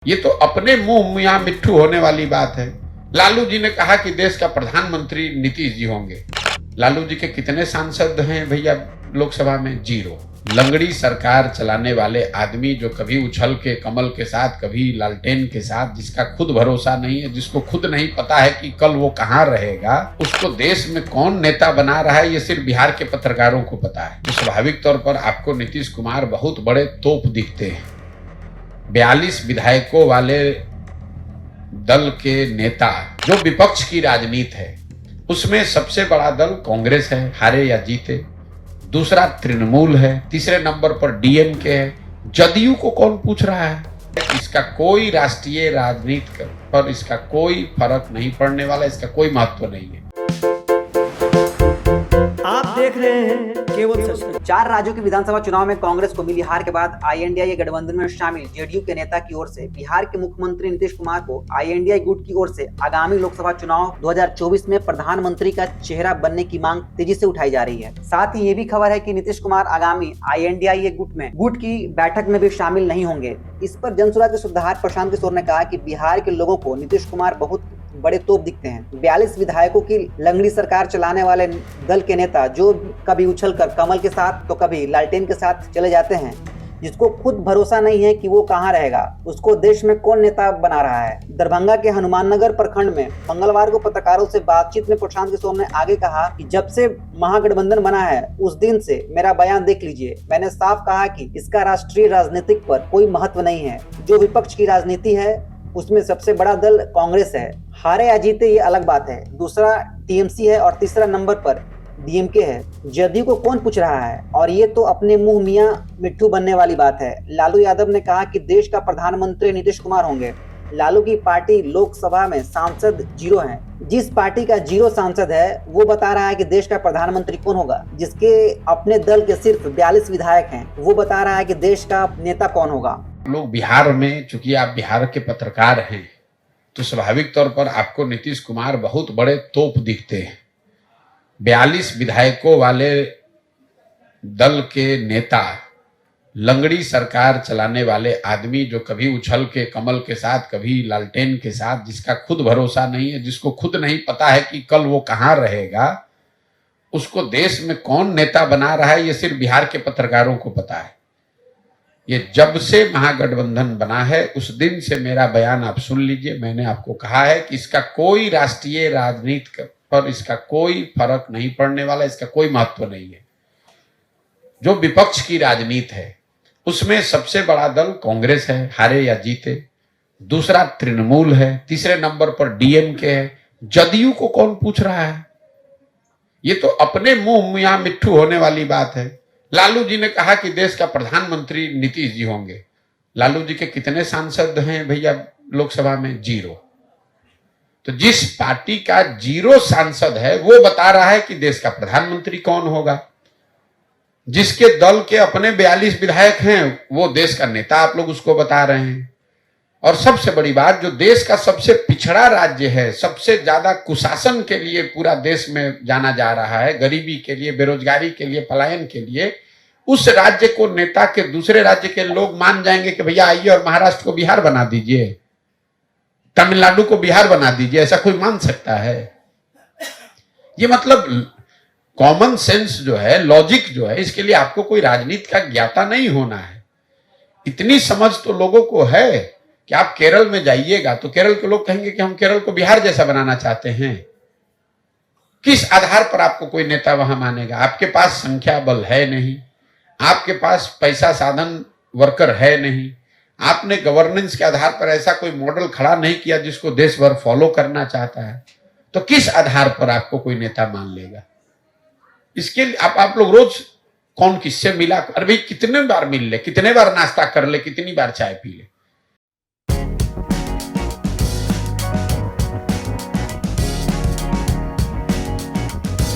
ये तो अपने मुंह मियां मिट्ठू होने वाली बात है। लालू जी ने कहा कि देश का प्रधानमंत्री नीतीश जी होंगे। लालू जी के कितने सांसद हैं भैया लोकसभा में? 0। लंगड़ी सरकार चलाने वाले आदमी जो कभी उछल के कमल के साथ, कभी लालटेन के साथ, जिसका खुद भरोसा नहीं है, जिसको खुद नहीं पता है कि कल वो कहां रहेगा, उसको देश में कौन नेता बना रहा है ये सिर्फ बिहार के पत्रकारों को पता है। तो स्वाभाविक तौर पर आपको नीतीश कुमार बहुत बड़े तोप दिखते हैं। 42 विधायकों वाले दल के नेता, जो विपक्ष की राजनीति है उसमें सबसे बड़ा दल कांग्रेस है, हारे या जीते। दूसरा तृणमूल है, तीसरे नंबर पर डीएमके है। जदयू को कौन पूछ रहा है? इसका कोई राष्ट्रीय राजनीति पर इसका कोई फर्क नहीं पड़ने वाला, इसका कोई महत्व नहीं है। आप देख रहे हैं केवल सच। 4 राज्यों के विधानसभा चुनाव में कांग्रेस को मिली हार के बाद आईएनडीआई गठबंधन में शामिल जेडीयू के नेता की ओर से बिहार के मुख्यमंत्री नीतीश कुमार को आईएनडीआई गुट की ओर से आगामी लोकसभा चुनाव 2024 में प्रधानमंत्री का चेहरा बनने की मांग तेजी से उठाई जा रही है। साथ ही ये भी खबर है कि नीतीश कुमार आगामी आईएनडीआई गुट की बैठक में भी शामिल नहीं होंगे। इस पर जनसुराज के सूत्रधार प्रशांत किशोर ने कहा कि बिहार के लोगों को नीतीश कुमार बहुत बड़े तोप दिखते हैं। 42 विधायकों की लंगड़ी सरकार चलाने वाले दल के नेता जो कभी उछलकर कमल के साथ तो कभी लालटेन के साथ चले जाते हैं, जिसको खुद भरोसा नहीं है कि वो कहां रहेगा, उसको देश में कौन नेता बना रहा है। दरभंगा के हनुमाननगर प्रखंड में मंगलवार को पत्रकारों से बातचीत में प्रशांत किशोर ने आगे कहा कि जब से महागठबंधन बना है उस दिन से मेरा बयान देख लीजिए, मैंने साफ कहा कि इसका राष्ट्रीय राजनीतिक पर कोई महत्व नहीं है। जो विपक्ष की राजनीति है उसमें सबसे बड़ा दल कांग्रेस है, हारे या जीते ये अलग बात है। दूसरा टीएमसी है और तीसरा नंबर पर डीएमके है। जदयू को कौन पूछ रहा है? और ये तो अपने मुंह मियां मिट्ठू बनने वाली बात है। लालू यादव ने कहा कि देश का प्रधानमंत्री नीतीश कुमार होंगे। लालू की पार्टी लोकसभा में सांसद 0 है। जिस पार्टी का 0 सांसद है वो बता रहा है कि देश का प्रधानमंत्री कौन होगा। जिसके अपने दल के सिर्फ 42 विधायक हैं वो बता रहा है कि देश का नेता कौन होगा। लोग बिहार में, चूंकि आप बिहार के पत्रकार हैं, तो स्वाभाविक तौर पर आपको नीतीश कुमार बहुत बड़े तोप दिखते हैं। 42 विधायकों वाले दल के नेता, लंगड़ी सरकार चलाने वाले आदमी जो कभी उछल के कमल के साथ, कभी लालटेन के साथ, जिसका खुद भरोसा नहीं है, जिसको खुद नहीं पता है कि कल वो कहां रहेगा, उसको देश में कौन नेता बना रहा है ये सिर्फ बिहार के पत्रकारों को पता है। ये जब से महागठबंधन बना है उस दिन से मेरा बयान आप सुन लीजिए। मैंने आपको कहा है कि इसका कोई राष्ट्रीय राजनीति पर इसका कोई फर्क नहीं पड़ने वाला, इसका कोई महत्व नहीं है। जो विपक्ष की राजनीति है उसमें सबसे बड़ा दल कांग्रेस है, हारे या जीते। दूसरा तृणमूल है, तीसरे नंबर पर डीएमके है। जदयू को कौन पूछ रहा है? ये तो अपने मुंह मियां मिट्ठू होने वाली बात है। लालू जी ने कहा कि देश का प्रधानमंत्री नीतीश जी होंगे। लालू जी के कितने सांसद हैं भैया लोकसभा में? 0। तो जिस पार्टी का 0 सांसद है वो बता रहा है कि देश का प्रधानमंत्री कौन होगा। जिसके दल के अपने 42 विधायक हैं वो देश का नेता आप लोग उसको बता रहे हैं। और सबसे बड़ी बात, जो देश का सबसे पिछड़ा राज्य है, सबसे ज्यादा कुशासन के लिए पूरा देश में जाना जा रहा है, गरीबी के लिए, बेरोजगारी के लिए, पलायन के लिए, उस राज्य को नेता के दूसरे राज्य के लोग मान जाएंगे कि भैया आइए और महाराष्ट्र को बिहार बना दीजिए, तमिलनाडु को बिहार बना दीजिए। ऐसा कोई मान सकता है? ये मतलब कॉमन सेंस जो है, लॉजिक जो है, इसके लिए आपको कोई राजनीति का ज्ञाता नहीं होना है। इतनी समझ तो लोगों को है कि आप केरल में जाइएगा तो केरल के लोग कहेंगे कि हम केरल को बिहार जैसा बनाना चाहते हैं। किस आधार पर आपको कोई नेता वहां मानेगा? आपके पास संख्या बल है नहीं, आपके पास पैसा साधन वर्कर है नहीं, आपने गवर्नेंस के आधार पर ऐसा कोई मॉडल खड़ा नहीं किया जिसको देश भर फॉलो करना चाहता है। तो किस आधार पर आपको कोई नेता मान लेगा? इसके लिए आप लोग रोज कौन किससे मिला, अरे भाई कितने बार मिल ले, कितने बार नाश्ता कर ले, कितनी बार चाय पी ले,